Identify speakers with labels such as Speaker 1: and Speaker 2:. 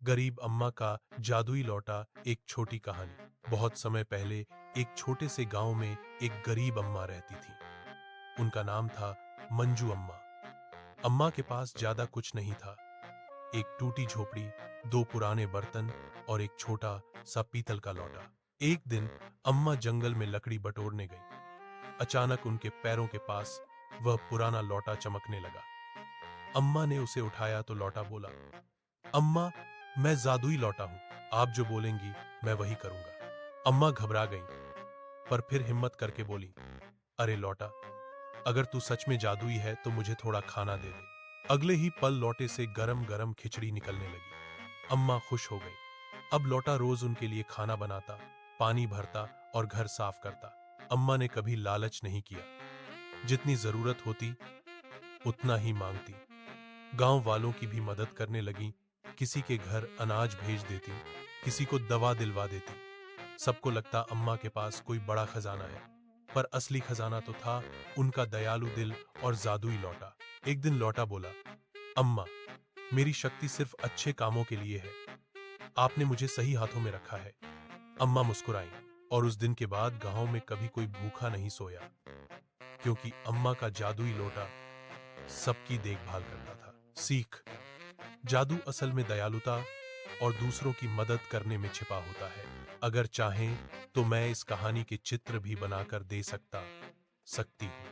Speaker 1: गरीब अम्मा का जादुई लौटा। एक छोटी कहानी। बहुत समय पहले एक छोटे से गांव में एक गरीब अम्मा रहती थी। उनका नाम था मंजू अम्मा। अम्मा के पास ज्यादा कुछ नहीं था। एक टूटी झोपड़ी, दो पुराने बर्तन और एक छोटा सा पीतल का लौटा। एक दिन अम्मा जंगल में लकड़ी बटोरने गई। अचानक उनके पैरों के पास वह पुराना लौटा चमकने लगा। अम्मा ने उसे उठाया तो लौटा बोला, अम्मा, मैं जादुई लौटा हूं। आप जो बोलेंगी मैं वही करूंगा। अम्मा घबरा गईं, पर फिर हिम्मत करके बोली, अरे लौटा, अगर तू सच में जादुई है तो मुझे थोड़ा खाना दे दे। अगले ही पल लौटे से गरम गरम खिचड़ी निकलने लगी। अम्मा खुश हो गई। अब लौटा रोज उनके लिए खाना बनाता, पानी भरता और घर साफ करता। अम्मा ने कभी लालच नहीं किया। जितनी जरूरत होती उतना ही मांगती। गांव वालों की भी मदद करने लगी। किसी के घर अनाज भेज देती, किसी को दवा दिलवा देती। सबको लगता अम्मा के पास कोई बड़ा खजाना है, पर असली खजाना तो था उनका दयालु दिल और जादुई लौटा। एक दिन लौटा बोला, अम्मा, मेरी शक्ति सिर्फ अच्छे कामों के लिए है। आपने मुझे सही हाथों में रखा है। अम्मा मुस्कुराई और उस दिन के बाद गांव में कभी कोई भूखा नहीं सोया, क्योंकि अम्मा का जादुई लौटा सबकी देखभाल करता था। सीख: जादू असल में दयालुता और दूसरों की मदद करने में छिपा होता है। अगर चाहें तो मैं इस कहानी के चित्र भी बनाकर दे सकती हूँ।